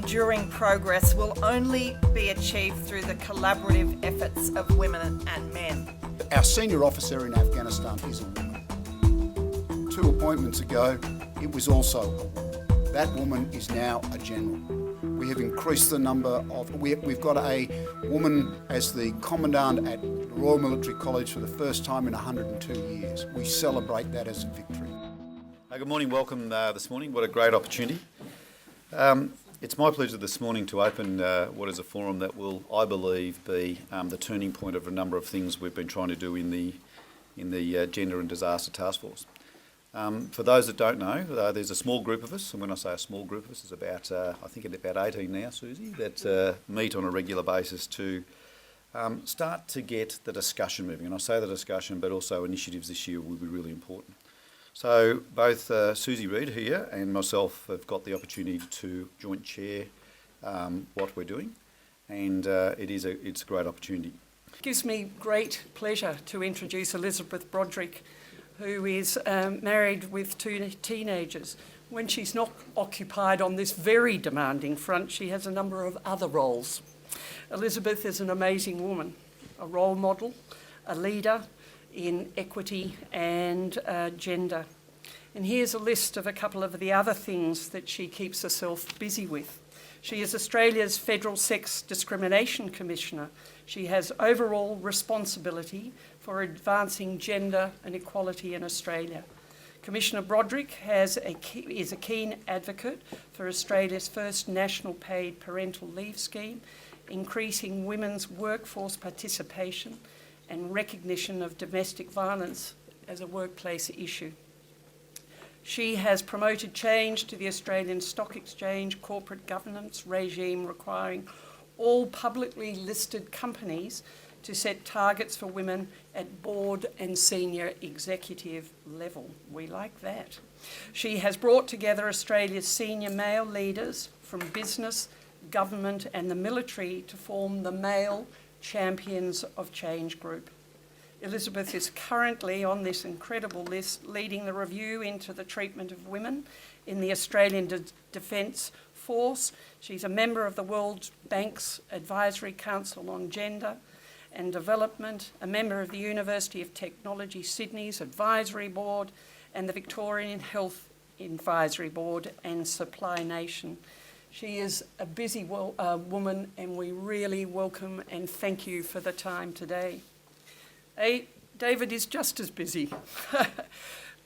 enduring progress will only be achieved through the collaborative efforts of women and men. Our senior officer in Afghanistan is a woman. 2 appointments ago, it was also a woman. That woman is now a general. We have increased the number of... We've got a woman as the Commandant at the Royal Military College for the first time in 102 years. We celebrate that as a victory. Good morning, welcome this morning. What a great opportunity. It's my pleasure this morning to open what is a forum that will, I believe, be the turning point of a number of things we've been trying to do in the Gender and Disaster Taskforce. For those that don't know, there's a small group of us, and when I say a small group of us, it's about, I think it's about 18 now, Susie, that meet on a regular basis to start to get the discussion moving. And I say the discussion, but also initiatives this year will be really important. So both Susie Reid here and myself have got the opportunity to joint chair what we're doing, and it's a great opportunity. It gives me great pleasure to introduce Elizabeth Broderick, who is married with 2 teenagers. When she's not occupied on this very demanding front, she has a number of other roles. Elizabeth is an amazing woman, a role model, a leader in equity and gender. And here's a list of a couple of the other things that she keeps herself busy with. She is Australia's Federal Sex Discrimination Commissioner. She has overall responsibility for advancing gender and equality in Australia. Commissioner Broderick is a keen advocate for Australia's first national paid parental leave scheme, increasing women's workforce participation and recognition of domestic violence as a workplace issue. She has promoted change to the Australian Stock Exchange corporate governance regime, requiring all publicly listed companies to set targets for women at board and senior executive level. We like that. She has brought together Australia's senior male leaders from business, government and the military to form the Male Champions of Change group. Elizabeth is currently on this incredible list, leading the review into the treatment of women in the Australian Defence Force. She's a member of the World Bank's Advisory Council on Gender and Development, a member of the University of Technology Sydney's Advisory Board and the Victorian Health Advisory Board and Supply Nation. She is a busy woman, and we really welcome and thank you for the time today. David is just as busy.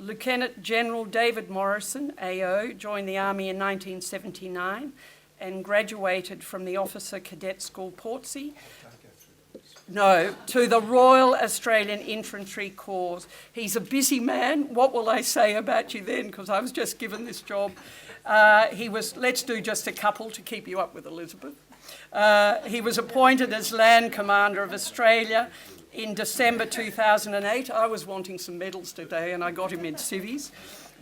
Lieutenant General David Morrison, AO, joined the Army in 1979 and graduated from the Officer Cadet School Portsea. No, to the Royal Australian Infantry Corps. He's a busy man. What will I say about you then? Because I was just given this job. Let's do just a couple to keep you up with Elizabeth. He was appointed as Land Commander of Australia in December 2008. I was wanting some medals today and I got him in civvies.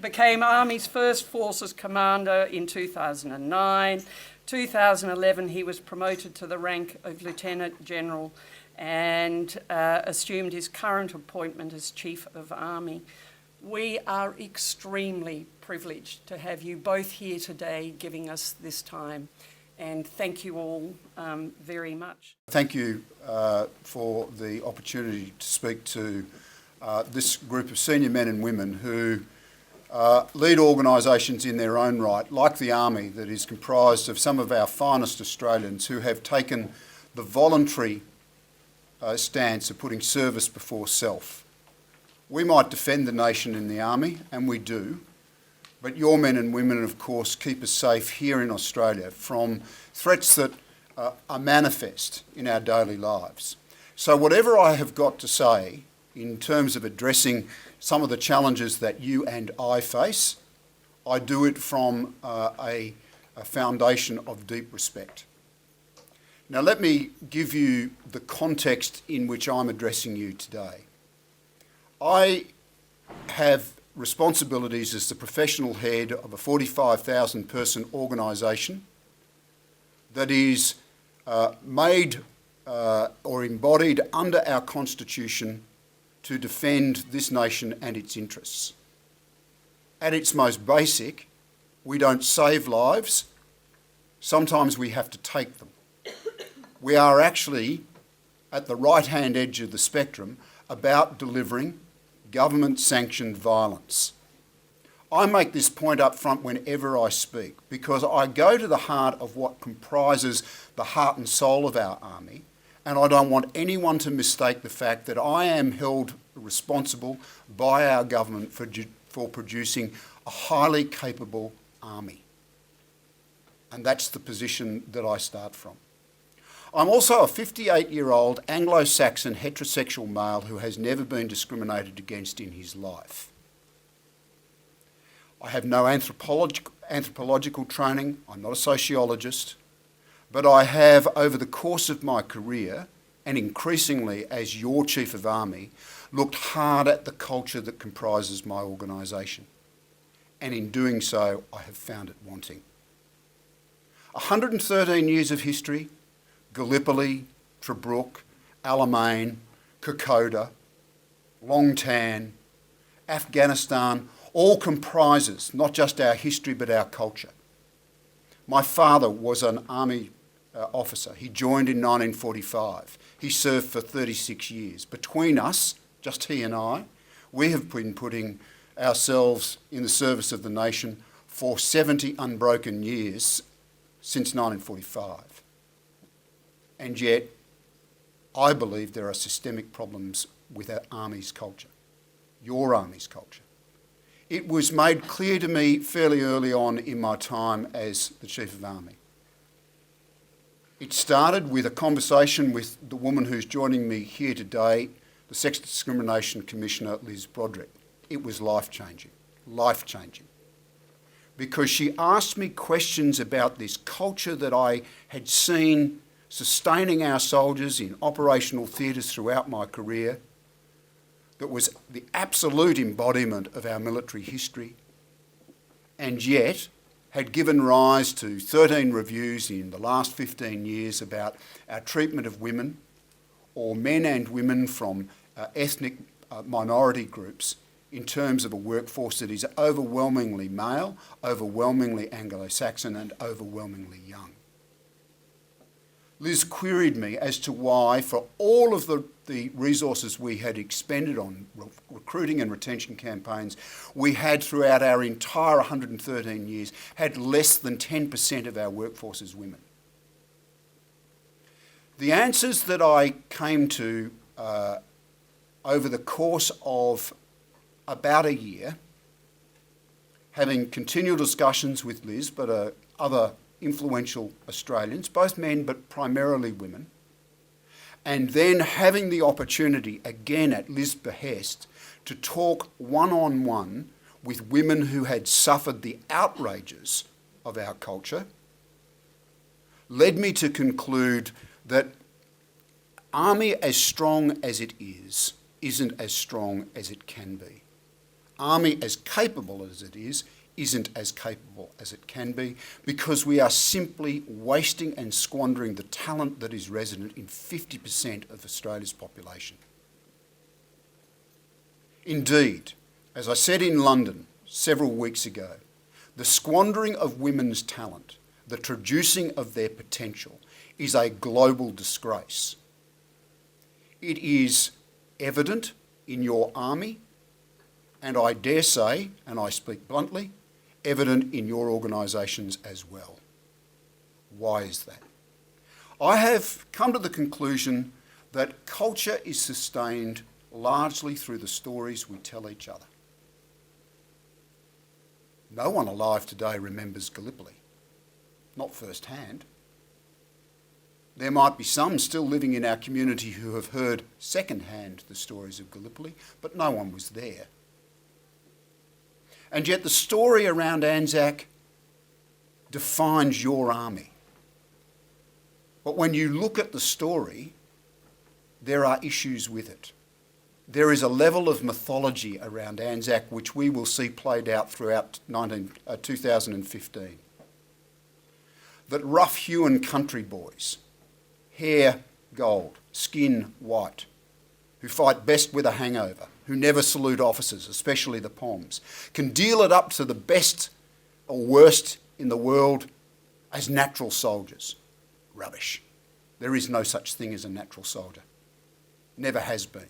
Became Army's first Forces Commander in 2009. 2011 he was promoted to the rank of Lieutenant General and assumed his current appointment as Chief of Army. We are extremely privileged to have you both here today giving us this time, and thank you all very much. Thank you for the opportunity to speak to this group of senior men and women who lead organisations in their own right, like the Army, that is comprised of some of our finest Australians who have taken the voluntary stance of putting service before self. We might defend the nation in the Army, and we do, but your men and women, of course, keep us safe here in Australia from threats that are manifest in our daily lives. So whatever I have got to say in terms of addressing some of the challenges that you and I face, I do it from a foundation of deep respect. Now let me give you the context in which I'm addressing you today. I have responsibilities as the professional head of a 45,000 person organisation that is made or embodied under our Constitution to defend this nation and its interests. At its most basic, we don't save lives, Sometimes we have to take them. We are actually at the right-hand edge of the spectrum about delivering government-sanctioned violence. I make this point up front whenever I speak because I go to the heart of what comprises the heart and soul of our army, and I don't want anyone to mistake the fact that I am held responsible by our government for producing a highly capable army. And that's the position that I start from. I'm also a 58-year-old Anglo-Saxon heterosexual male who has never been discriminated against in his life. I have no anthropological training, I'm not a sociologist, but I have, over the course of my career, and increasingly as your Chief of Army, looked hard at the culture that comprises my organisation. And in doing so, I have found it wanting. 113 years of history, Gallipoli, Tobruk, Alamein, Kokoda, Long Tan, Afghanistan, all comprises not just our history but our culture. My father was an army officer. He joined in 1945. He served for 36 years. Between us, just he and I, we have been putting ourselves in the service of the nation for 70 unbroken years since 1945. And yet, I believe there are systemic problems with our Army's culture, your Army's culture. It was made clear to me fairly early on in my time as the Chief of Army. It started with a conversation with the woman who's joining me here today, the Sex Discrimination Commissioner, Liz Broderick. It was life-changing, because she asked me questions about this culture that I had seen sustaining our soldiers in operational theatres throughout my career, that was the absolute embodiment of our military history, and yet had given rise to 13 reviews in the last 15 years about our treatment of women, or men and women from ethnic minority groups, in terms of a workforce that is overwhelmingly male, overwhelmingly Anglo-Saxon and overwhelmingly young. Liz queried me as to why, for all of the resources we had expended on recruiting and retention campaigns, we had throughout our entire 113 years had less than 10% of our workforce as women. The answers that I came to over the course of about a year, having continual discussions with Liz, but other influential Australians, both men but primarily women, and then having the opportunity, again at Liz's behest, to talk one-on-one with women who had suffered the outrages of our culture, led me to conclude that Army, as strong as it is, isn't as strong as it can be. Army, as capable as it is, isn't as capable as it can be, because we are simply wasting and squandering the talent that is resident in 50% of Australia's population. Indeed, as I said in London several weeks ago, the squandering of women's talent, the traducing of their potential, is a global disgrace. It is evident in your army, and I dare say, and I speak bluntly, evident in your organisations as well. Why is that? I have come to the conclusion that culture is sustained largely through the stories we tell each other. No one alive today remembers Gallipoli, not firsthand. There might be some still living in our community who have heard second-hand the stories of Gallipoli, but no one was there. And yet the story around Anzac defines your army. But when you look at the story, there are issues with it. There is a level of mythology around Anzac which we will see played out throughout 2015. That rough-hewn country boys, hair gold, skin white, who fight best with a hangover, who never salute officers, especially the POMs, can deal it up to the best or worst in the world as natural soldiers. Rubbish. There is no such thing as a natural soldier. Never has been.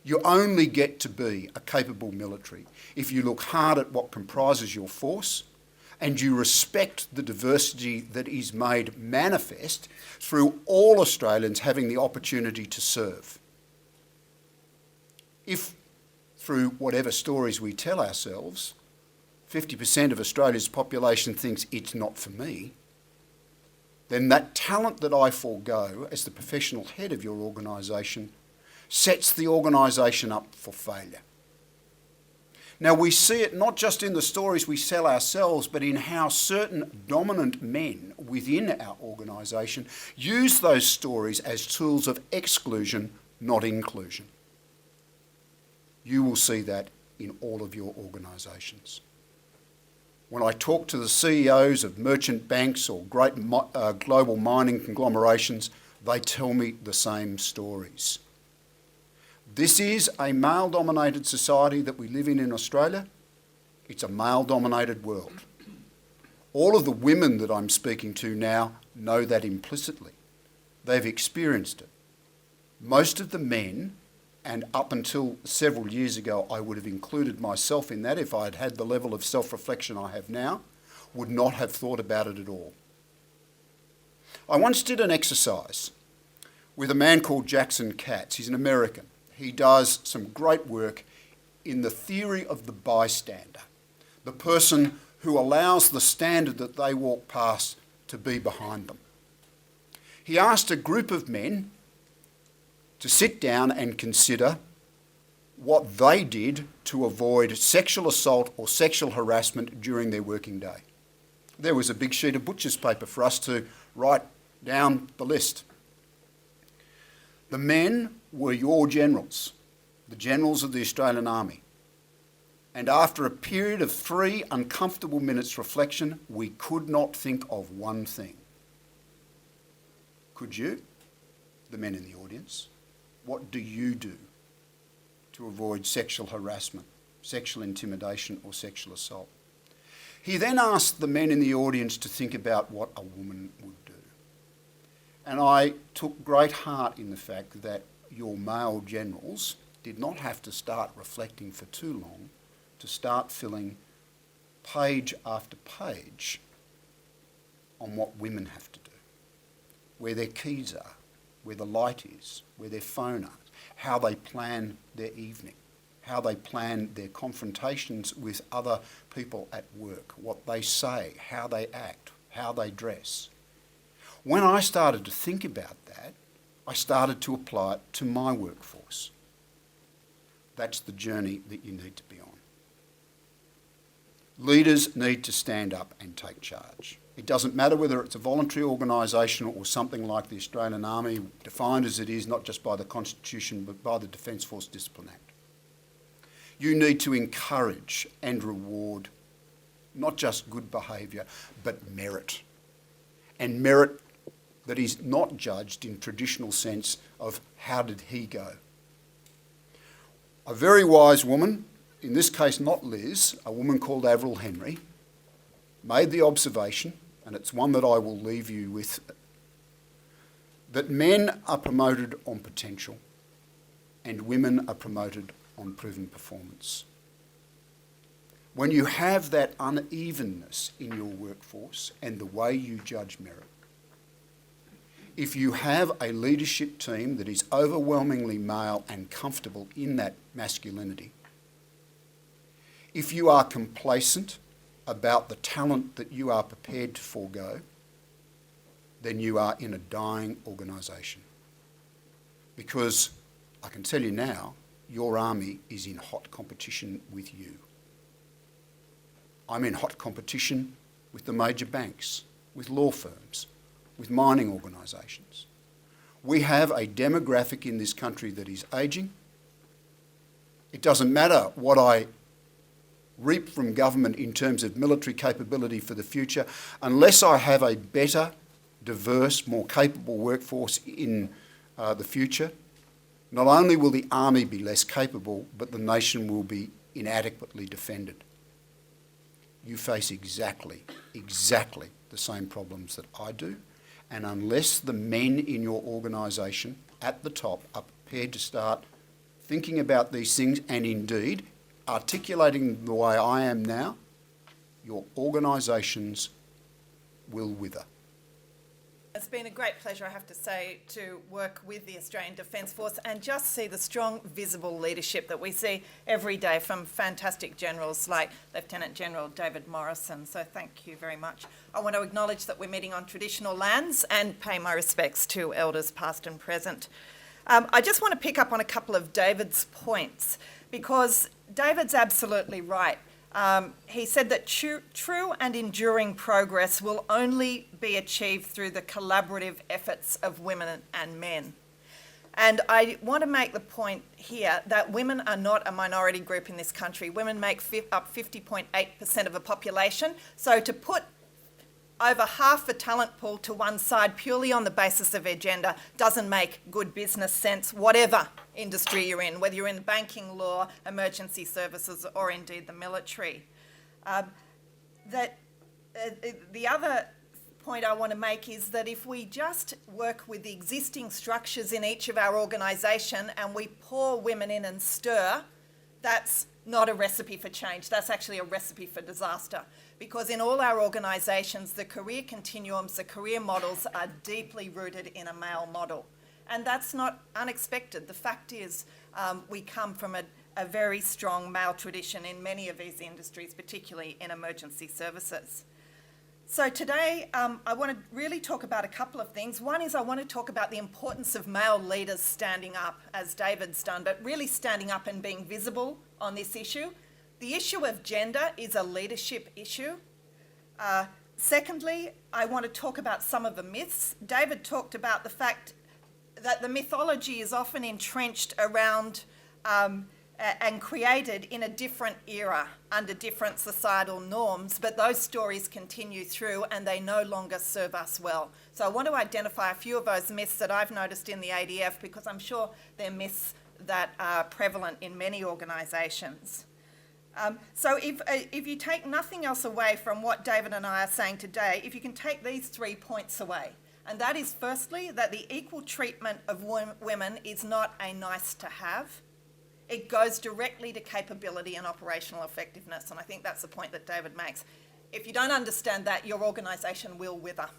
You only get to be a capable military if you look hard at what comprises your force and you respect the diversity that is made manifest through all Australians having the opportunity to serve. If, through whatever stories we tell ourselves, 50% of Australia's population thinks it's not for me, then that talent that I forego as the professional head of your organisation sets the organisation up for failure. Now, we see it not just in the stories we sell ourselves, but in how certain dominant men within our organisation use those stories as tools of exclusion, not inclusion. You will see that in all of your organisations. When I talk to the CEOs of merchant banks or great global mining conglomerations, they tell me the same stories. This is a male-dominated society that we live in Australia. It's a male-dominated world. All of the women that I'm speaking to now know that implicitly. They've experienced it. Most of the men, and up until several years ago I would have included myself in that if I had had the level of self-reflection I have now, would not have thought about it at all. I once did an exercise with a man called Jackson Katz. He's an American. He does some great work in the theory of the bystander, the person who allows the standard that they walk past to be behind them. He asked a group of men to sit down and consider what they did to avoid sexual assault or sexual harassment during their working day. There was a big sheet of butcher's paper for us to write down the list. The men were your generals, the generals of the Australian Army. And after a period of 3 uncomfortable minutes reflection, we could not think of one thing. Could you, the men in the audience? What do you do to avoid sexual harassment, sexual intimidation or sexual assault? He then asked the men in the audience to think about what a woman would do. And I took great heart in the fact that your male generals did not have to start reflecting for too long to start filling page after page on what women have to do, where their keys are, where the light is, where their phone is, how they plan their evening, how they plan their confrontations with other people at work, what they say, how they act, how they dress. When I started to think about that, I started to apply it to my workforce. That's the journey that you need to be on. Leaders need to stand up and take charge. It doesn't matter whether it's a voluntary organisation or something like the Australian Army, defined as it is not just by the Constitution but by the Defence Force Discipline Act. You need to encourage and reward not just good behaviour but merit. And merit that is not judged in traditional sense of how did he go. A very wise woman, in this case not Liz, a woman called Avril Henry, made the observation, and it's one that I will leave you with, that men are promoted on potential and women are promoted on proven performance. When you have that unevenness in your workforce and the way you judge merit, if you have a leadership team that is overwhelmingly male and comfortable in that masculinity, if you are complacent about the talent that you are prepared to forego, then you are in a dying organisation. Because I can tell you now, your army is in hot competition with you. I'm in hot competition with the major banks, with law firms, with mining organisations. We have a demographic in this country that is ageing. It doesn't matter what I reap from government in terms of military capability for the future, unless I have a better, diverse, more capable workforce in the future. Not only will the army be less capable, but the nation will be inadequately defended. You face exactly the same problems that I do. And unless the men in your organisation at the top are prepared to start thinking about these things and indeed articulating the way I am now, your organisations will wither. It's been a great pleasure, I have to say, to work with the Australian Defence Force and just see the strong, visible leadership that we see every day from fantastic generals like Lieutenant General David Morrison. So thank you very much. I want to acknowledge that we're meeting on traditional lands and pay my respects to elders past and present. I just want to pick up on a couple of David's points because David's absolutely right. He said that true and enduring progress will only be achieved through the collaborative efforts of women and men. And I want to make the point here that women are not a minority group in this country. Women make up 50.8% of the population. So to put over half the talent pool to one side purely on the basis of their gender doesn't make good business sense, whatever industry you're in, whether you're in banking, law, emergency services, or indeed the military. The other point I want to make is that if we just work with the existing structures in each of our organisation and we pour women in and stir, that's not a recipe for change. That's actually a recipe for disaster. Because in all our organisations, the career continuums, the career models are deeply rooted in a male model. And that's not unexpected. The fact is we come from a very strong male tradition in many of these industries, particularly in emergency services. So today I want to really talk about a couple of things. One is I want to talk about the importance of male leaders standing up, as David's done, but really standing up and being visible on this issue. The issue of gender is a leadership issue. Secondly, I want to talk about some of the myths. David talked about the fact that the mythology is often entrenched around and created in a different era under different societal norms, but those stories continue through and they no longer serve us well. So I want to identify a few of those myths that I've noticed in the ADF because I'm sure they're myths that are prevalent in many organisations. So if you take nothing else away from what David and I are saying today, if you can take these 3 points away, and that is firstly that the equal treatment of women is not a nice to have. It goes directly to capability and operational effectiveness, and I think that's the point that David makes. If you don't understand that, your organisation will wither.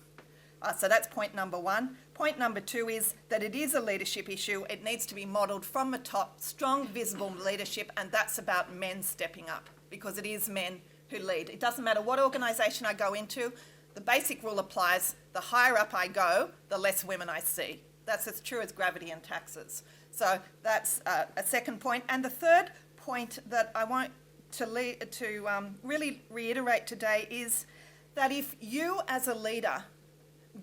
So that's point number one. Point number two is that it is a leadership issue. It needs to be modelled from the top, strong, visible leadership, and that's about men stepping up because it is men who lead. It doesn't matter what organisation I go into, the basic rule applies. The higher up I go, the less women I see. That's as true as gravity and taxes. So that's a second point. And the third point that I want to really reiterate today is that if you as a leader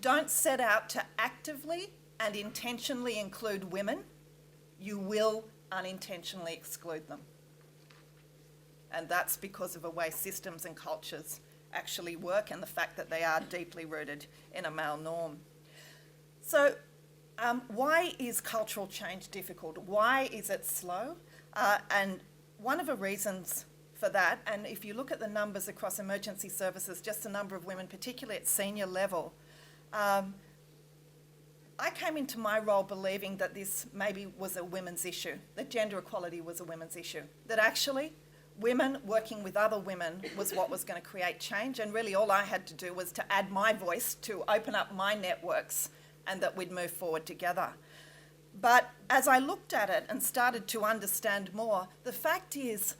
don't set out to actively and intentionally include women, you will unintentionally exclude them. And that's because of the way systems and cultures actually work and the fact that they are deeply rooted in a male norm. So why is cultural change difficult? Why is it slow? And one of the reasons for that, and if you look at the numbers across emergency services, just the number of women, particularly at senior level, I came into my role believing that this maybe was a women's issue, that gender equality was a women's issue, that actually women working with other women was what was going to create change, and really all I had to do was to add my voice to open up my networks and that we'd move forward together. But as I looked at it and started to understand more, the fact is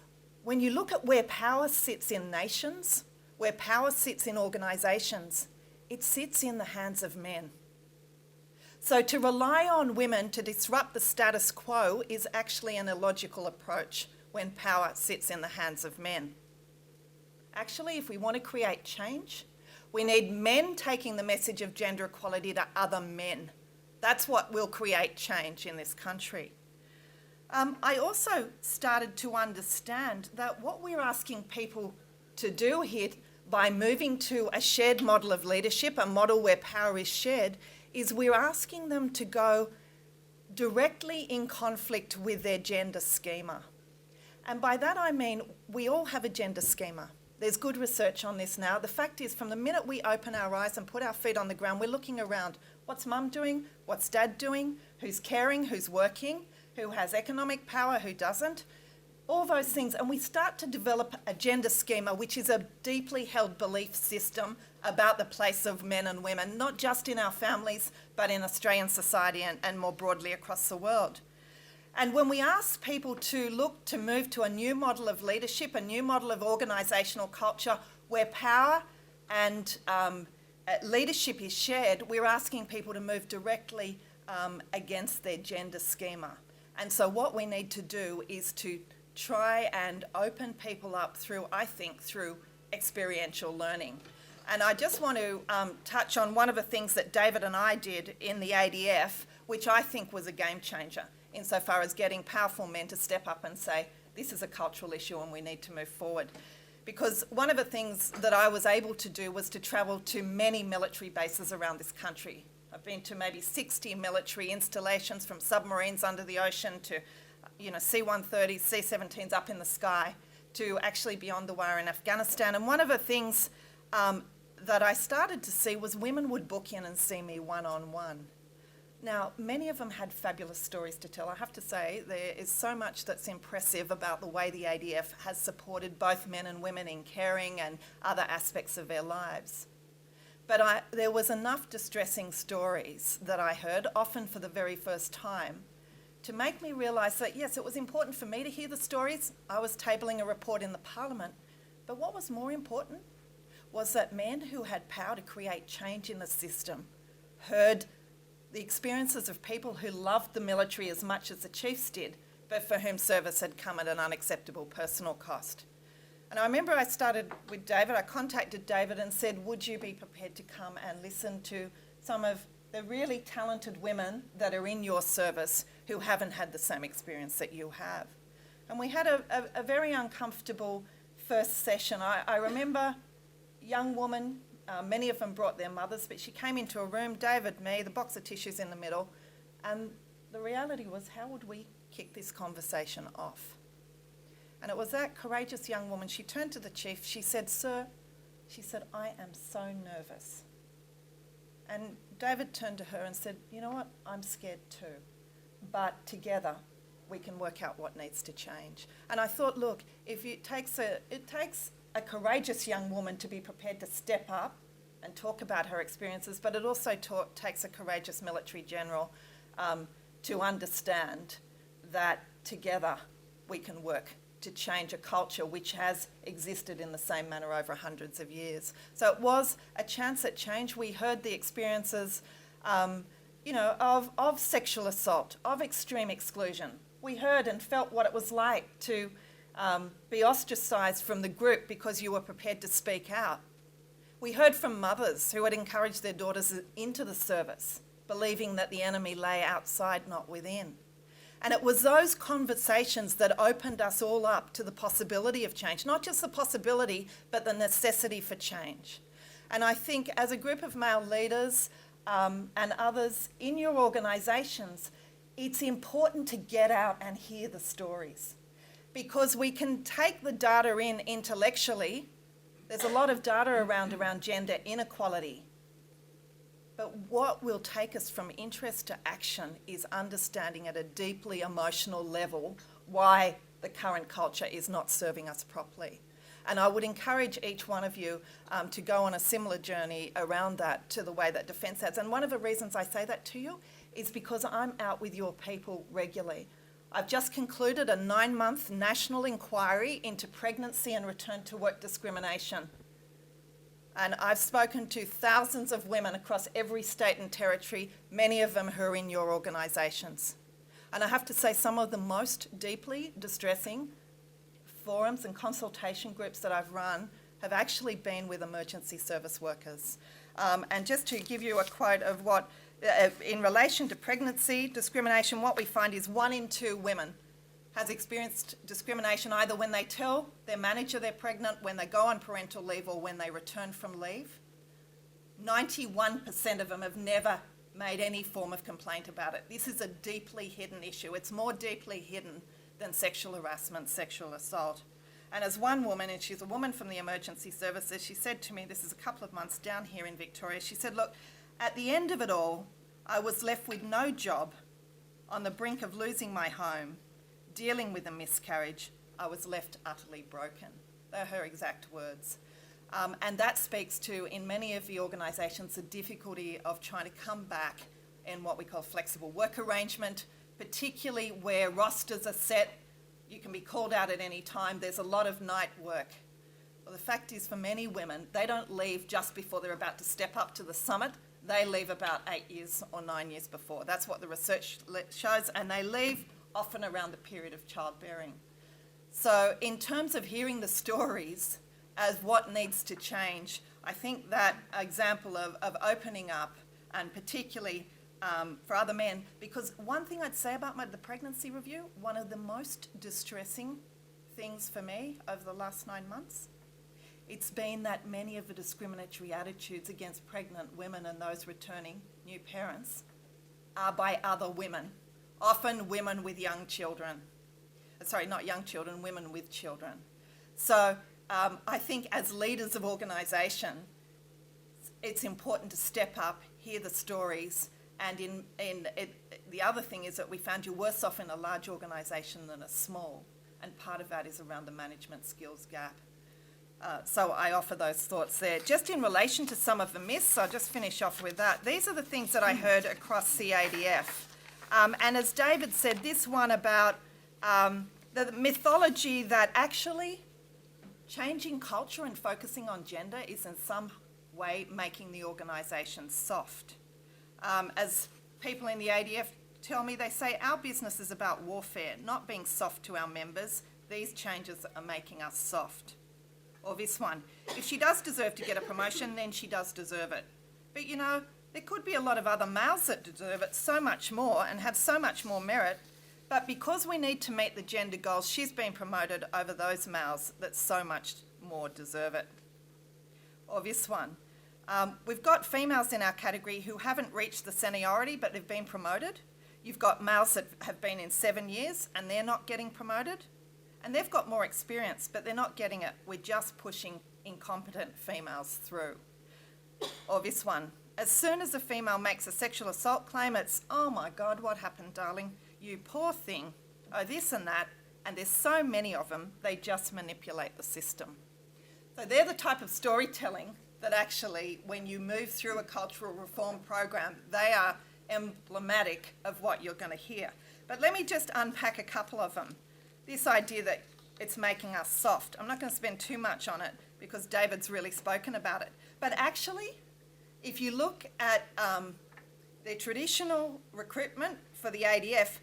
when you look at where power sits in nations, where power sits in organisations, it sits in the hands of men. So to rely on women to disrupt the status quo is actually an illogical approach when power sits in the hands of men. Actually, if we want to create change, we need men taking the message of gender equality to other men. That's what will create change in this country. I also started to understand that what we're asking people to do here by moving to a shared model of leadership, a model where power is shared, is we're asking them to go directly in conflict with their gender schema. And by that I mean we all have a gender schema. There's good research on this now. The fact is, from the minute we open our eyes and put our feet on the ground, we're looking around. What's mum doing? What's dad doing? Who's caring? Who's working? Who has economic power? Who doesn't? All those things. And we start to develop a gender schema, which is a deeply held belief system about the place of men and women, not just in our families, but in Australian society and more broadly across the world. And when we ask people to look to move to a new model of leadership, a new model of organisational culture where power and leadership is shared, we're asking people to move directly against their gender schema. And so what we need to do is to try and open people up through experiential learning. And I just want to touch on one of the things that David and I did in the ADF, which I think was a game changer, insofar as getting powerful men to step up and say, this is a cultural issue and we need to move forward. Because one of the things that I was able to do was to travel to many military bases around this country. I've been to maybe 60 military installations, from submarines under the ocean to C-130s, C-17s up in the sky, to actually beyond the wire in Afghanistan. And one of the things that I started to see was women would book in and see me one-on-one. Now, many of them had fabulous stories to tell. I have to say, there is so much that's impressive about the way the ADF has supported both men and women in caring and other aspects of their lives. But there was enough distressing stories that I heard, often for the very first time, to make me realise that, yes, it was important for me to hear the stories. I was tabling a report in the Parliament. But what was more important was that men who had power to create change in the system heard the experiences of people who loved the military as much as the chiefs did, but for whom service had come at an unacceptable personal cost. And I remember I started with David. I contacted David and said, would you be prepared to come and listen to some of the really talented women that are in your service who haven't had the same experience that you have? And we had a very uncomfortable first session. I remember a young woman, many of them brought their mothers, but she came into a room, David, me, the box of tissues in the middle, and the reality was, how would we kick this conversation off? And it was that courageous young woman, she turned to the chief, she said, sir, she said, I am so nervous. And David turned to her and said, you know what, I'm scared too, but together we can work out what needs to change. And I thought, look, it takes a courageous young woman to be prepared to step up and talk about her experiences, but it also takes a courageous military general to understand that together we can work to change a culture which has existed in the same manner over hundreds of years. So it was a chance at change. We heard the experiences of sexual assault, of extreme exclusion. We heard and felt what it was like to be ostracised from the group because you were prepared to speak out. We heard from mothers who had encouraged their daughters into the service, believing that the enemy lay outside, not within. And it was those conversations that opened us all up to the possibility of change, not just the possibility, but the necessity for change. And I think as a group of male leaders and others in your organisations, it's important to get out and hear the stories, because we can take the data in intellectually. There's a lot of data around gender inequality. But what will take us from interest to action is understanding at a deeply emotional level why the current culture is not serving us properly. And I would encourage each one of you to go on a similar journey around that to the way that Defence has. And one of the reasons I say that to you is because I'm out with your people regularly. I've just concluded a 9-month national inquiry into pregnancy and return to work discrimination. And I've spoken to thousands of women across every state and territory, many of them who are in your organisations. And I have to say, some of the most deeply distressing forums and consultation groups that I've run have actually been with emergency service workers. And just to give you a quote of what, in relation to pregnancy discrimination, what we find is 1 in 2 women has experienced discrimination either when they tell their manager they're pregnant, when they go on parental leave, or when they return from leave. 91% of them have never made any form of complaint about it. This is a deeply hidden issue. It's more deeply hidden than sexual harassment, sexual assault. And as one woman, and she's a woman from the emergency services, she said to me, this is a couple of months down here in Victoria, she said, look, at the end of it all, I was left with no job, on the brink of losing my home, dealing with a miscarriage. I was left utterly broken. They're her exact words. And that speaks to, in many of the organisations, the difficulty of trying to come back in what we call flexible work arrangement, particularly where rosters are set. You can be called out at any time. There's a lot of night work. Well, the fact is, for many women, they don't leave just before they're about to step up to the summit. They leave about 8 years or 9 years before. That's what the research shows, and they leave often around the period of childbearing. So in terms of hearing the stories as what needs to change, I think that example of opening up, and particularly for other men, because one thing I'd say about the pregnancy review, one of the most distressing things for me over the last 9 months, it's been that many of the discriminatory attitudes against pregnant women and those returning new parents are by other women, often women with young children. Sorry, not young children, women with children. So I think as leaders of organisation, it's important to step up, hear the stories, and the other thing is that we found you're worse off in a large organisation than a small, and part of that is around the management skills gap. So I offer those thoughts there. Just in relation to some of the myths, I'll just finish off with that. These are the things that I heard across the ADF. And as David said, this one about the mythology that actually changing culture and focusing on gender is in some way making the organisation soft. As people in the ADF tell me, they say our business is about warfare, not being soft to our members. These changes are making us soft. Or this one, if she does deserve to get a promotion, then she does deserve it. But you know, there could be a lot of other males that deserve it so much more and have so much more merit, but because we need to meet the gender goals, she's been promoted over those males that so much more deserve it. Or this one, we've got females in our category who haven't reached the seniority but they've been promoted. You've got males that have been in 7 years and they're not getting promoted. And they've got more experience, but they're not getting it. We're just pushing incompetent females through. Or this one. As soon as a female makes a sexual assault claim, it's, oh my God, what happened, darling? You poor thing. Oh, this and that. And there's so many of them, they just manipulate the system. So they're the type of storytelling that actually, when you move through a cultural reform program, they are emblematic of what you're going to hear. But let me just unpack a couple of them. This idea that it's making us soft. I'm not going to spend too much on it because David's really spoken about it. But actually, if you look at the traditional recruitment for the ADF,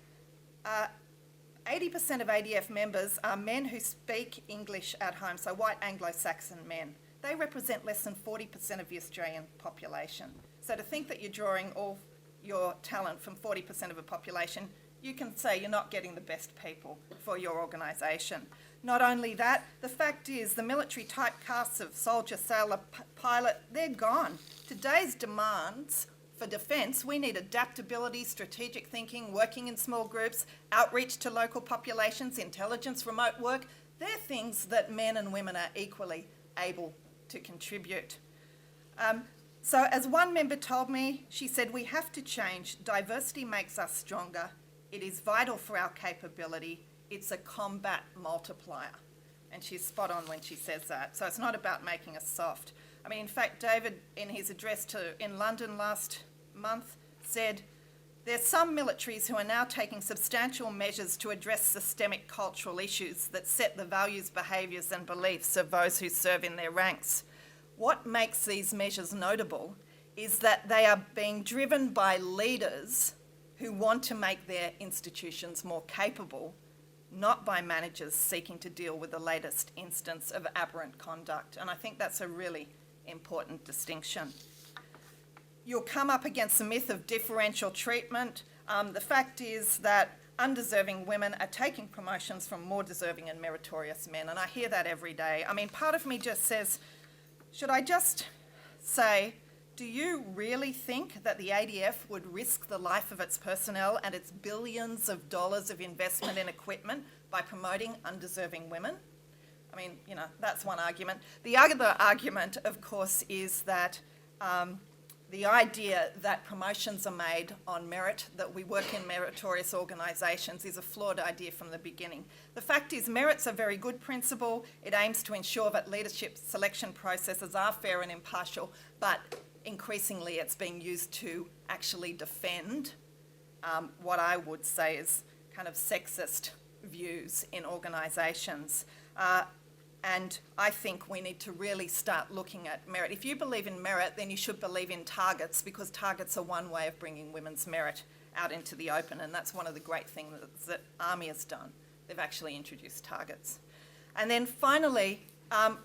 80% of ADF members are men who speak English at home, so white Anglo-Saxon men. They represent less than 40% of the Australian population. So to think that you're drawing all your talent from 40% of a population, you can say you're not getting the best people for your organisation. Not only that, the fact is the military typecasts of soldier, sailor, pilot, they're gone. Today's demands for defence, we need adaptability, strategic thinking, working in small groups, outreach to local populations, intelligence, remote work. They're things that men and women are equally able to contribute. So as one member told me, she said, we have to change. Diversity makes us stronger. It is vital for our capability. It's a combat multiplier. And she's spot on when she says that. So it's not about making us soft. I mean, in fact, David, in his address in London last month, said, there's some militaries who are now taking substantial measures to address systemic cultural issues that set the values, behaviours and beliefs of those who serve in their ranks. What makes these measures notable is that they are being driven by leaders who want to make their institutions more capable, not by managers seeking to deal with the latest instance of aberrant conduct. And I think that's a really important distinction. You'll come up against the myth of differential treatment. The fact is that undeserving women are taking promotions from more deserving and meritorious men, and I hear that every day. I mean, part of me just says, should I just say, do you really think that the ADF would risk the life of its personnel and its billions of dollars of investment in equipment by promoting undeserving women? I mean, you know, that's one argument. The other argument, of course, is that the idea that promotions are made on merit, that we work in meritorious organisations, is a flawed idea from the beginning. The fact is, merit's a very good principle. It aims to ensure that leadership selection processes are fair and impartial, but increasingly it's being used to actually defend what I would say is kind of sexist views in organisations. And I think we need to really start looking at merit. If you believe in merit, then you should believe in targets, because targets are one way of bringing women's merit out into the open, and that's one of the great things that Army has done. They've actually introduced targets. And then finally,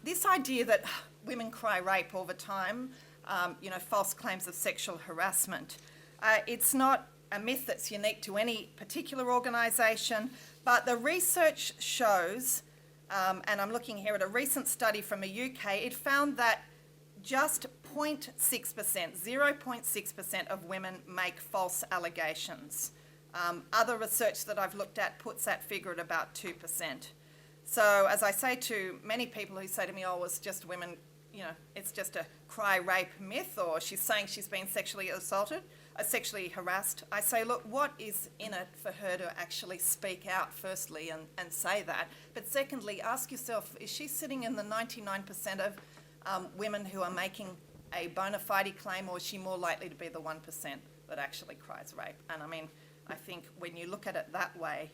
this idea that women cry rape all the time, you know, false claims of sexual harassment, it's not a myth that's unique to any particular organisation, but the research shows, and I'm looking here at a recent study from the UK, it found that just 0.6%, 0.6% of women make false allegations. Other research that I've looked at puts that figure at about 2%. So as I say to many people who say to me, oh, it's just women, you know, it's just a cry rape myth, or she's saying she's been sexually assaulted, sexually harassed, I say, look, what is in it for her to actually speak out, firstly, and say that? But secondly, ask yourself, is she sitting in the 99% of women who are making a bona fide claim, or is she more likely to be the 1% that actually cries rape? And I mean, I think when you look at it that way,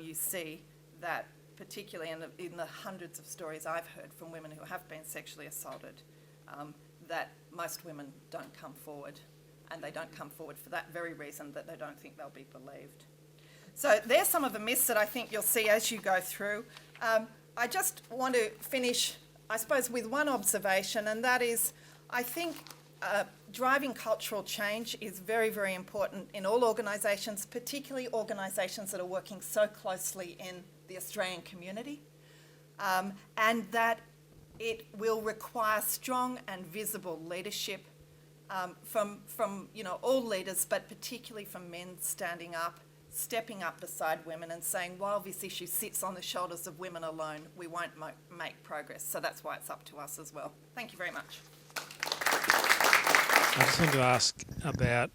you see that particularly in the hundreds of stories I've heard from women who have been sexually assaulted, that most women don't come forward. And they don't come forward for that very reason, that they don't think they'll be believed. So there's some of the myths that I think you'll see as you go through. I just want to finish, I suppose, with one observation, and that is, I think driving cultural change is very, very important in all organisations, particularly organisations that are working so closely in the Australian community, and that it will require strong and visible leadership from you know, all leaders, but particularly from men standing up, stepping up beside women and saying, while this issue sits on the shoulders of women alone, we won't make progress. So that's why it's up to us as well. Thank you very much. I just want to ask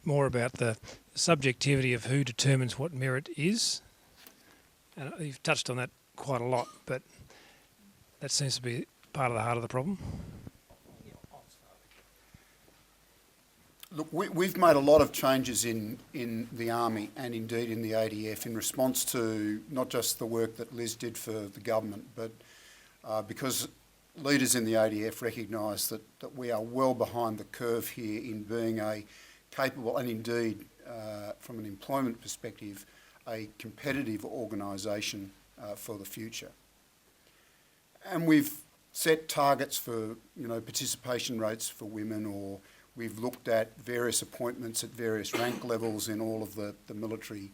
more about the subjectivity of who determines what merit is. And you've touched on that quite a lot, but that seems to be part of the heart of the problem. Look, we've made a lot of changes in the Army and indeed in the ADF in response to not just the work that Liz did for the government, but because leaders in the ADF recognise that we are well behind the curve here in being a capable and indeed, from an employment perspective, a competitive organisation for the future. And we've set targets for, you know, participation rates for women, or we've looked at various appointments at various rank levels in all of the military,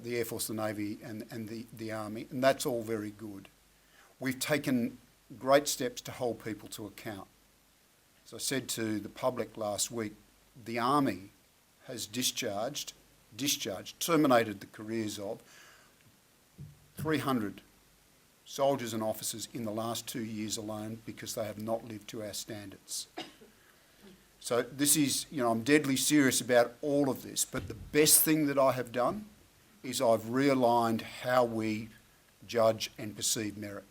the Air Force, the Navy and the Army, and that's all very good. We've taken great steps to hold people to account. As I said to the public last week, the Army has terminated the careers of 300 soldiers and officers in the last 2 years alone because they have not lived to our standards. So this is, you know, I'm deadly serious about all of this, but the best thing that I have done is I've realigned how we judge and perceive merit.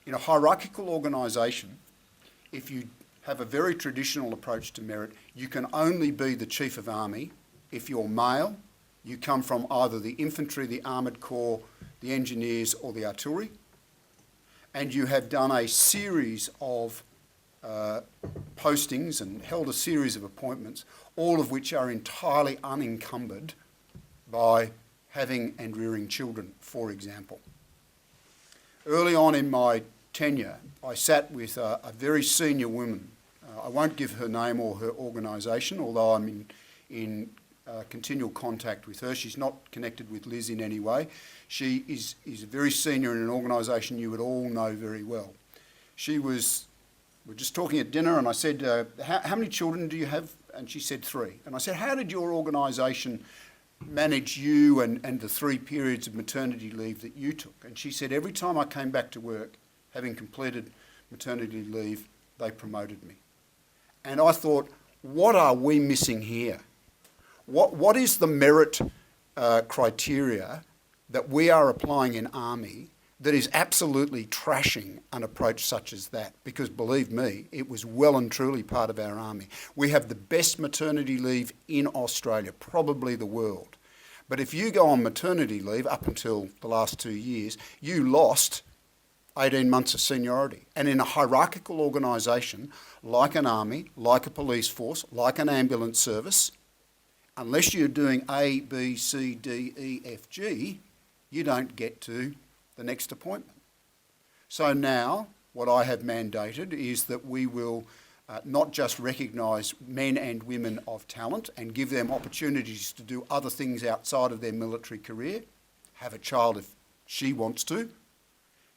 In a hierarchical organisation, if you have a very traditional approach to merit, you can only be the Chief of Army if you're male, you come from either the infantry, the armoured corps, the engineers or the artillery, and you have done a series of postings and held a series of appointments, all of which are entirely unencumbered by having and rearing children, for example. Early on in my tenure, I sat with a very senior woman. I won't give her name or her organisation, although I'm in continual contact with her. She's not connected with Liz in any way. She is very senior in an organisation you would all know very well. We're just talking at dinner and I said, how many children do you have? And she said 3. And I said, how did your organisation manage you and the 3 periods of maternity leave that you took? And she said, every time I came back to work, having completed maternity leave, they promoted me. And I thought, what are we missing here? What is the merit criteria that we are applying in Army that is absolutely trashing an approach such as that? Because believe me, it was well and truly part of our Army. We have the best maternity leave in Australia, probably the world. But if you go on maternity leave up until the last 2 years, you lost 18 months of seniority. And in a hierarchical organisation, like an Army, like a police force, like an ambulance service, unless you're doing A, B, C, D, E, F, G, you don't get to the next appointment. So now, what I have mandated is that we will not just recognise men and women of talent and give them opportunities to do other things outside of their military career, have a child if she wants to,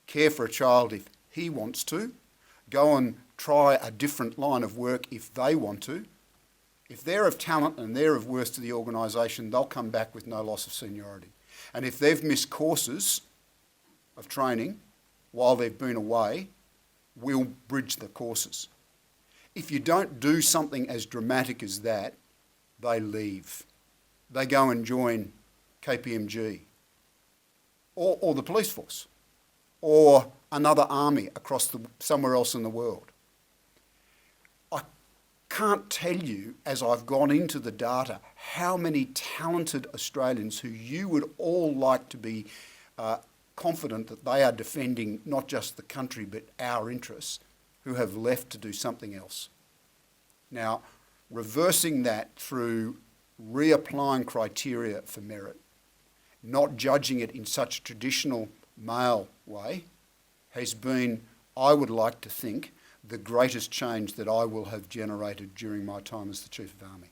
care for a child if he wants to, go and try a different line of work if they want to. If they're of talent and they're of worth to the organisation, they'll come back with no loss of seniority. And if they've missed courses of training while they've been away, we'll bridge the courses. If you don't do something as dramatic as that, they leave. They go and join KPMG or the police force or another army somewhere else in the world. I can't tell you, as I've gone into the data, how many talented Australians who you would all like to be confident that they are defending not just the country but our interests, who have left to do something else. Now, reversing that through reapplying criteria for merit, not judging it in such a traditional male way, has been, I would like to think, the greatest change that I will have generated during my time as the Chief of Army.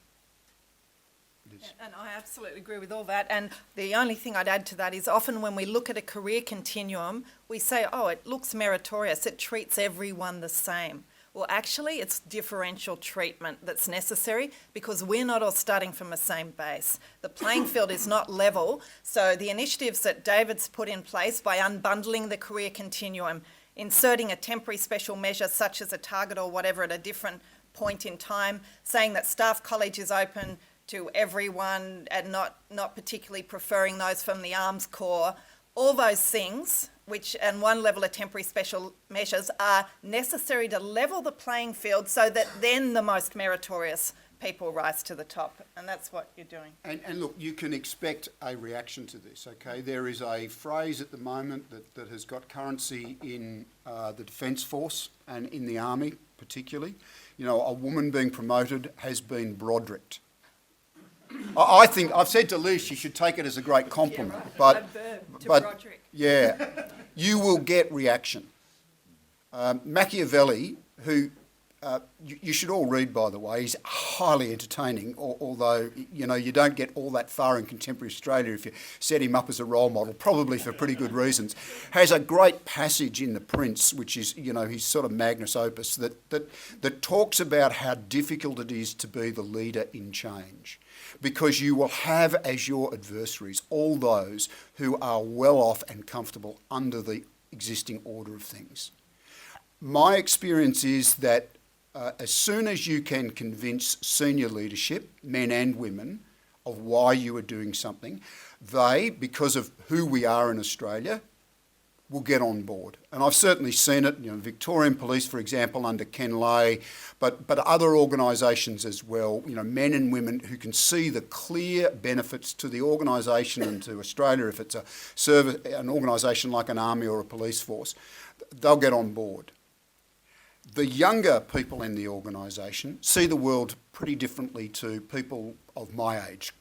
And I absolutely agree with all that. And the only thing I'd add to that is often when we look at a career continuum, we say, oh, it looks meritorious, it treats everyone the same. Well, actually, it's differential treatment that's necessary because we're not all starting from the same base. The playing field is not level. So the initiatives that David's put in place by unbundling the career continuum, inserting a temporary special measure such as a target or whatever at a different point in time, saying that staff college is open to everyone and not particularly preferring those from the Arms Corps, all those things, and one level of temporary special measures are necessary to level the playing field so that then the most meritorious people rise to the top. And that's what you're doing. And look, you can expect a reaction to this, okay? There is a phrase at the moment that has got currency in the Defence Force and in the Army particularly. You know, a woman being promoted has been Brodericked. I think, I've said to Liz, she should take it as a great compliment. Yeah, right. But Broderick. Yeah, you will get reaction. Machiavelli, who you should all read, by the way, he's highly entertaining, although, you know, you don't get all that far in contemporary Australia if you set him up as a role model, probably for pretty good reasons, has a great passage in The Prince, which is, you know, his sort of magnus opus, that talks about how difficult it is to be the leader in change. Because you will have as your adversaries all those who are well off and comfortable under the existing order of things. My experience is that as soon as you can convince senior leadership, men and women, of why you are doing something, they, because of who we are in Australia, will get on board. And I've certainly seen it, you know, Victorian Police, for example, under Ken Lay, but other organisations as well, you know, men and women who can see the clear benefits to the organisation and to Australia if it's an organisation like an army or a police force, they'll get on board. The younger people in the organisation see the world pretty differently to people of my age.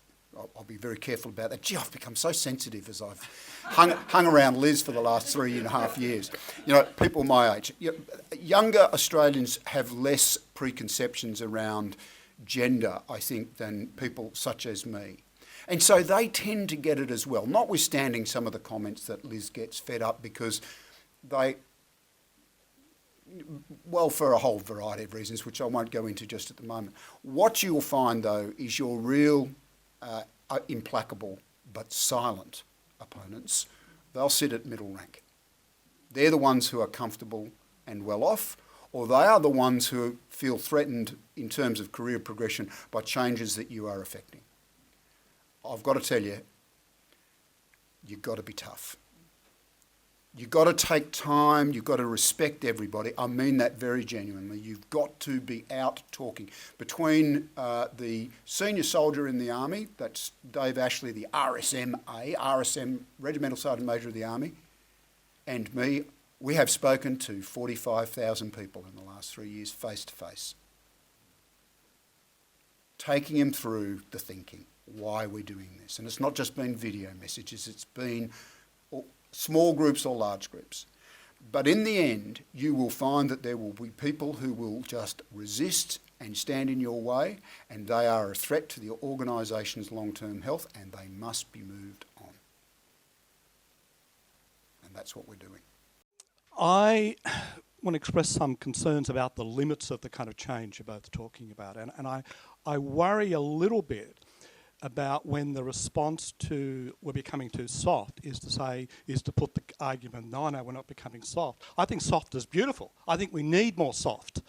I'll be very careful about that. Gee, I've become so sensitive as I've hung around Liz for the last 3.5 years. You know, people my age. Younger Australians have less preconceptions around gender, I think, than people such as me. And so they tend to get it as well, notwithstanding some of the comments that Liz gets fed up because they, well, for a whole variety of reasons, which I won't go into just at the moment. What you'll find, though, is your real implacable but silent opponents. They'll sit at middle rank. they're the ones who are comfortable and well off, or they are the ones who feel threatened in terms of career progression by changes that you are affecting. I've got to tell you, you've got to be tough. You've got to take time, you've got to respect everybody. I mean that very genuinely. You've got to be out talking. Between the senior soldier in the Army, that's Dave Ashley, the RSM, Regimental Sergeant Major of the Army, and me, we have spoken to 45,000 people in the last 3 years, face to face. Taking them through the thinking, why we're doing this. And it's not just been video messages, it's been small groups or large groups. But in the end, you will find that there will be people who will just resist and stand in your way, and they are a threat to the organisation's long-term health, and they must be moved on. And that's what we're doing. I want to express some concerns about the limits of the kind of change you're both talking about. And I worry a little bit about when the response to we're becoming too soft is to put the argument, no, we're not becoming soft. I think soft is beautiful. I think we need more soft.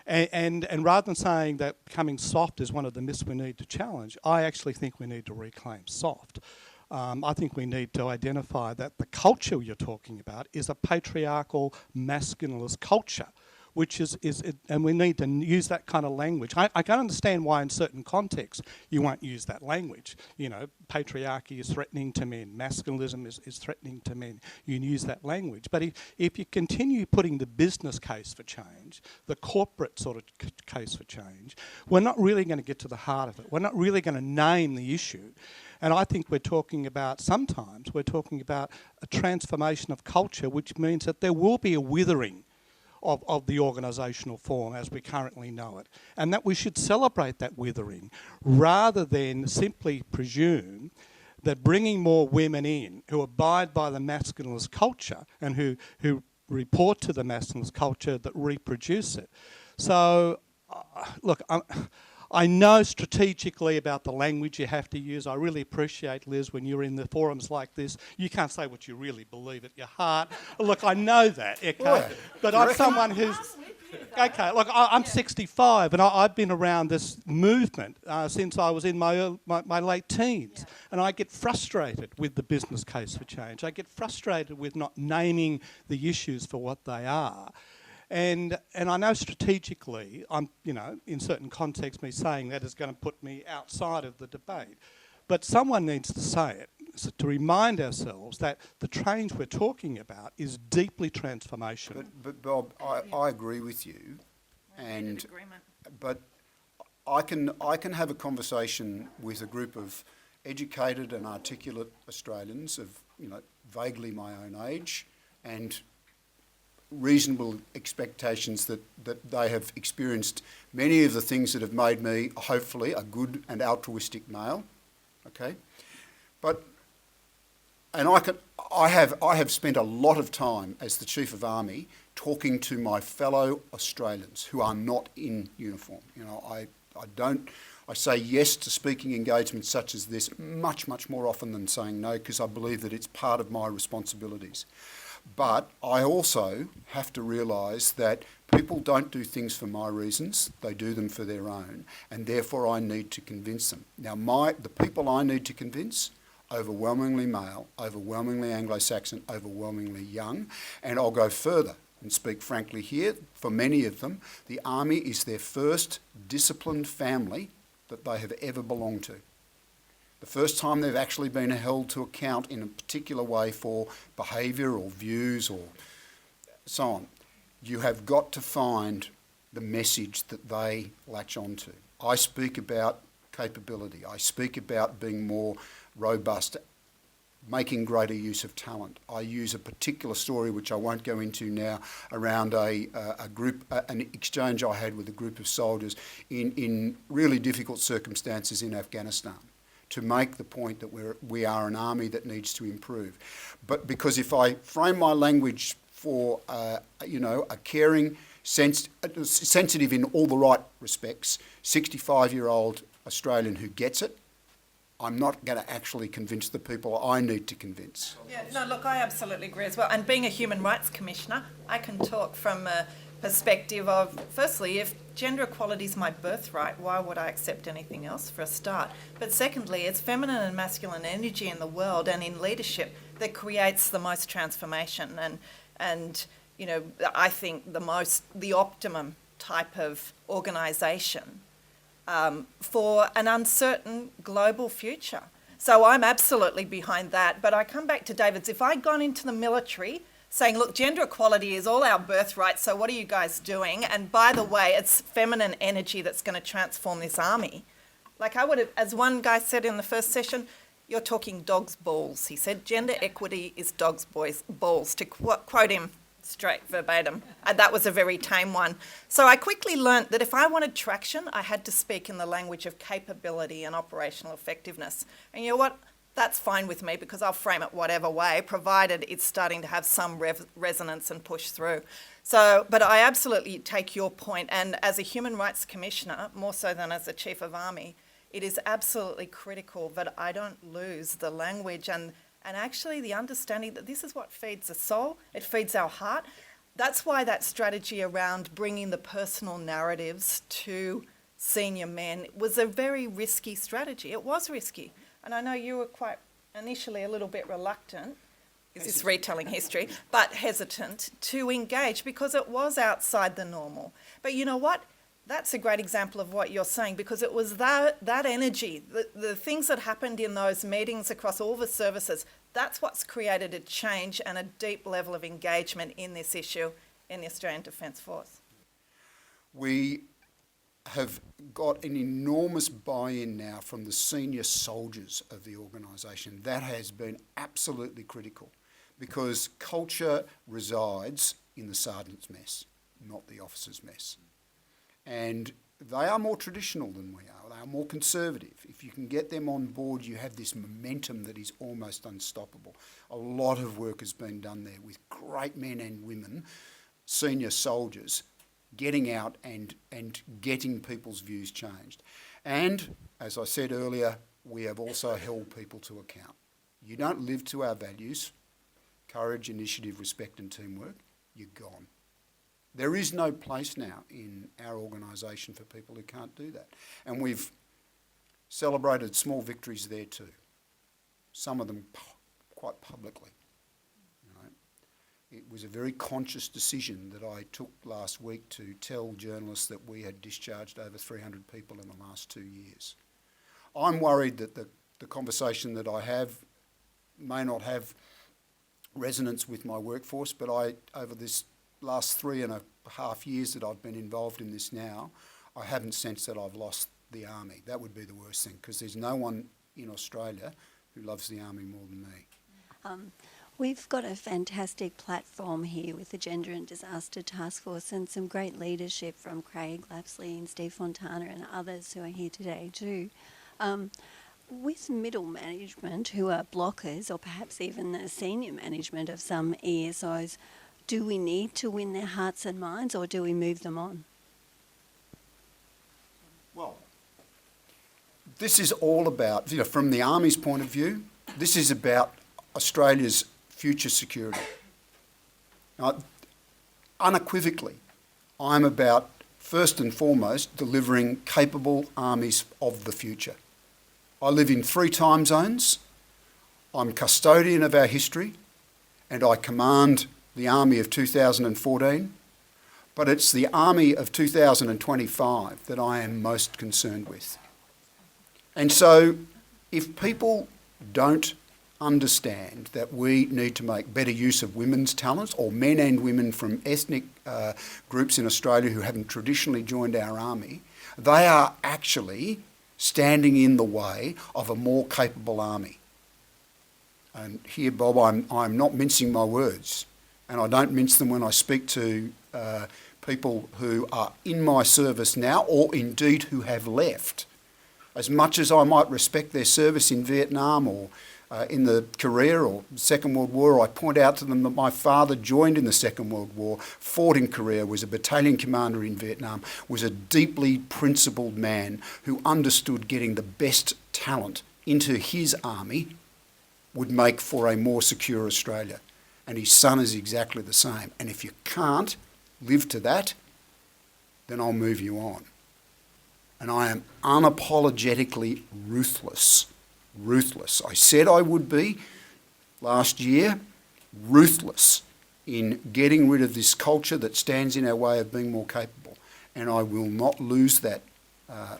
And rather than saying that becoming soft is one of the myths we need to challenge, I actually think we need to reclaim soft. I think we need to identify that the culture you're talking about is a patriarchal, masculinist culture, which and we need to use that kind of language. I can understand why in certain contexts you won't use that language. You know, patriarchy is threatening to men, masculinism is threatening to men. You can use that language. But if you continue putting the business case for change, the corporate sort of case for change, we're not really going to get to the heart of it. We're not really going to name the issue. And I think sometimes we're talking about a transformation of culture, which means that there will be a withering of the organisational form as we currently know it, and that we should celebrate that withering rather than simply presume that bringing more women in who abide by the masculinist culture and who report to the masculinist culture that reproduce it. So, look, I know strategically about the language you have to use. I really appreciate, Liz, when you're in the forums like this, you can't say what you really believe at your heart. Look, I know that, okay? Boy, but I'm someone who's... Okay, look, I'm 65 and I've been around this movement since I was in my late teens. And I get frustrated with the business case for change. I get frustrated with not naming the issues for what they are. And I know strategically, in certain contexts, me saying that is going to put me outside of the debate. But someone needs to say it, so to remind ourselves that the change we're talking about is deeply transformational. But Bob, I agree with you, but I can have a conversation with a group of educated and articulate Australians of vaguely my own age and reasonable expectations that they have experienced many of the things that have made me, hopefully, a good and altruistic male. Okay, I have spent a lot of time as the Chief of Army talking to my fellow Australians who are not in uniform. I say yes to speaking engagements such as this much more often than saying no, because I believe that it's part of my responsibilities. But I also have to realise that people don't do things for my reasons, they do them for their own, and therefore I need to convince them. Now the people I need to convince, overwhelmingly male, overwhelmingly Anglo-Saxon, overwhelmingly young, and I'll go further and speak frankly here, for many of them, the Army is their first disciplined family that they have ever belonged to. The first time they've actually been held to account in a particular way for behaviour or views or so on. You have got to find the message that they latch onto. I speak about capability. I speak about being more robust, making greater use of talent. I use a particular story, which I won't go into now, around an exchange I had with a group of soldiers in really difficult circumstances in Afghanistan, to make the point that we are an army that needs to improve. But because if I frame my language for a caring, sensitive in all the right respects, 65-year-old Australian who gets it, I'm not going to actually convince the people I need to convince. Yeah, no, look, I absolutely agree as well. And being a Human Rights Commissioner, I can talk from a perspective of, firstly, if gender equality is my birthright, why would I accept anything else for a start? But secondly, it's feminine and masculine energy in the world and in leadership that creates the most transformation and you know, I think the optimum type of organisation for an uncertain global future. So I'm absolutely behind that. But I come back to David's, if I'd gone into the military saying, look, gender equality is all our birthright, so what are you guys doing? And by the way, it's feminine energy that's going to transform this army. Like I would have, as one guy said in the first session, you're talking dog's balls. He said, gender equity is dog's balls, to quote him straight verbatim. And that was a very tame one. So I quickly learnt that if I wanted traction, I had to speak in the language of capability and operational effectiveness. And you know what? That's fine with me because I'll frame it whatever way, provided it's starting to have some resonance and push through. So, but I absolutely take your point. And as a Human Rights Commissioner, more so than as a Chief of Army, it is absolutely critical that I don't lose the language and actually the understanding that this is what feeds the soul, it feeds our heart. That's why that strategy around bringing the personal narratives to senior men was a very risky strategy. It was risky. And I know you were quite initially a little bit reluctant, is this retelling history, but hesitant to engage because it was outside the normal. But you know what? That's a great example of what you're saying because it was that energy, the things that happened in those meetings across all the services, that's what's created a change and a deep level of engagement in this issue in the Australian Defence Force. We have got an enormous buy-in now from the senior soldiers of the organisation. That has been absolutely critical because culture resides in the sergeant's mess, not the officer's mess. And they are more traditional than we are. They are more conservative. If you can get them on board, you have this momentum that is almost unstoppable. A lot of work has been done there with great men and women, senior soldiers, getting out and getting people's views changed. And, as I said earlier, we have also held people to account. You don't live to our values, courage, initiative, respect and teamwork, you're gone. There is no place now in our organisation for people who can't do that. And we've celebrated small victories there too, some of them quite publicly. You know, it was a very conscious decision that I took last week to tell journalists that we had discharged over 300 people in the last 2 years. I'm worried that the conversation that I have may not have resonance with my workforce, but over this last 3.5 years that I've been involved in this now, I haven't sensed that I've lost the army. That would be the worst thing because there's no one in Australia who loves the army more than me. We've got a fantastic platform here with the Gender and Disaster Taskforce and some great leadership from Craig Lapsley and Steve Fontana and others who are here today too. With middle management who are blockers or perhaps even the senior management of some ESOs, do we need to win their hearts and minds or do we move them on? Well, this is all about, from the Army's point of view, this is about Australia's future security. Now, unequivocally, I'm about, first and foremost, delivering capable armies of the future. I live in 3 time zones, I'm custodian of our history, and I command the Army of 2014, but it's the Army of 2025 that I am most concerned with. And so if people don't understand that we need to make better use of women's talents, or men and women from ethnic groups in Australia who haven't traditionally joined our army, they are actually standing in the way of a more capable army. And here, Bob, I'm not mincing my words. And I don't mince them when I speak to people who are in my service now or indeed who have left. As much as I might respect their service in Vietnam or in the Korea or Second World War, I point out to them that my father joined in the Second World War, fought in Korea, was a battalion commander in Vietnam, was a deeply principled man who understood getting the best talent into his army would make for a more secure Australia. And his son is exactly the same. And if you can't live to that, then I'll move you on. And I am unapologetically ruthless. Ruthless. I said I would be last year, ruthless in getting rid of this culture that stands in our way of being more capable. And I will not lose that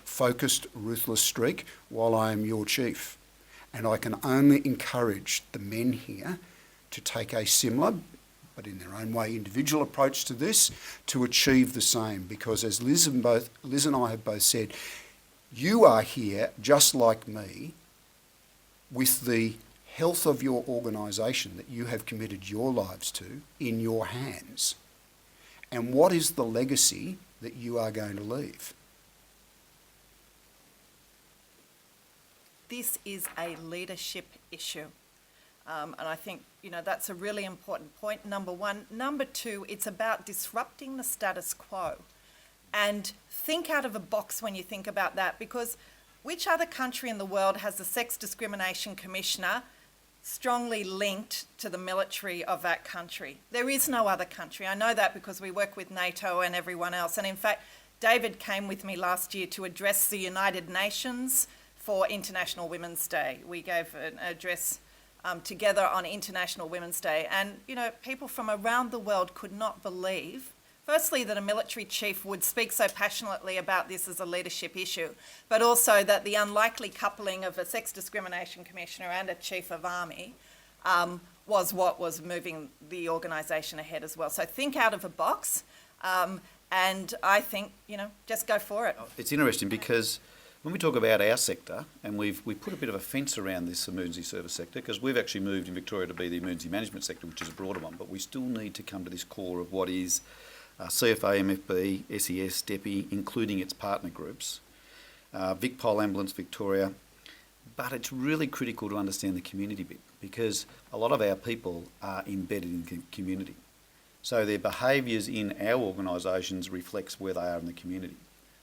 focused, ruthless streak while I am your chief. And I can only encourage the men here to take a similar, but in their own way, individual approach to this to achieve the same. Because as Liz and I have both said, you are here, just like me, with the health of your organisation that you have committed your lives to in your hands. And what is the legacy that you are going to leave? This is a leadership issue. And I think, that's a really important point, number one. Number two, it's about disrupting the status quo. And think out of the box when you think about that, because which other country in the world has a sex discrimination commissioner strongly linked to the military of that country? There is no other country. I know that because we work with NATO and everyone else. And in fact, David came with me last year to address the United Nations for International Women's Day. We gave an address together on International Women's Day. And, people from around the world could not believe, firstly, that a military chief would speak so passionately about this as a leadership issue, but also that the unlikely coupling of a sex discrimination commissioner and a chief of army was what was moving the organisation ahead as well. So think out of a box, and I think, just go for it. It's interesting because when we talk about our sector, and we've put a bit of a fence around this emergency service sector, because we've actually moved in Victoria to be the emergency management sector, which is a broader one, but we still need to come to this core of what is CFA, MFB, SES, DEPI, including its partner groups, VicPol Ambulance Victoria. But it's really critical to understand the community bit, because a lot of our people are embedded in the community. So their behaviours in our organisations reflects where they are in the community.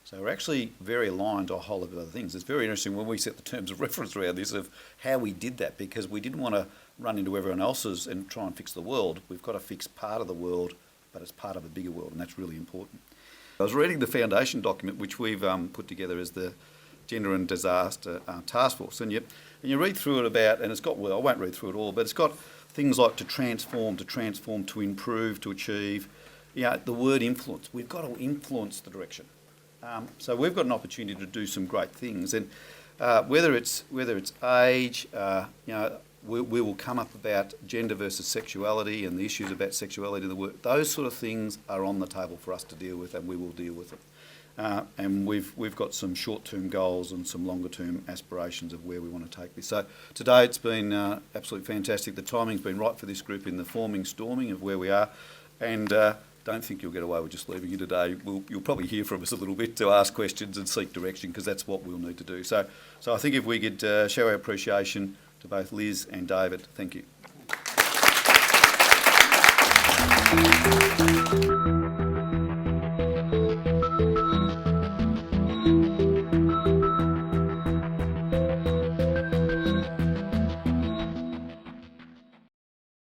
So we're actually very aligned to a whole lot of other things. It's very interesting when we set the terms of reference around this of how we did that, because we didn't want to run into everyone else's and try and fix the world. We've got to fix part of the world, but it's part of a bigger world, and that's really important. I was reading the foundation document which we've put together as the Gender and Disaster Taskforce, and you read through it about, and it's got, well, I won't read through it all, but it's got things like to transform, to improve, to achieve. The word influence. We've got to influence the direction. So we've got an opportunity to do some great things, and whether it's age, we will come up about gender versus sexuality and the issues about sexuality in the work. Those sort of things are on the table for us to deal with, and we will deal with them. And we've got some short-term goals and some longer-term aspirations of where we want to take this. So today it's been absolutely fantastic. The timing's been right for this group in the storming of where we are, and don't think you'll get away with just leaving you today. You'll probably hear from us a little bit to ask questions and seek direction, because that's what we'll need to do. So I think if we could show our appreciation to both Liz and David. Thank you.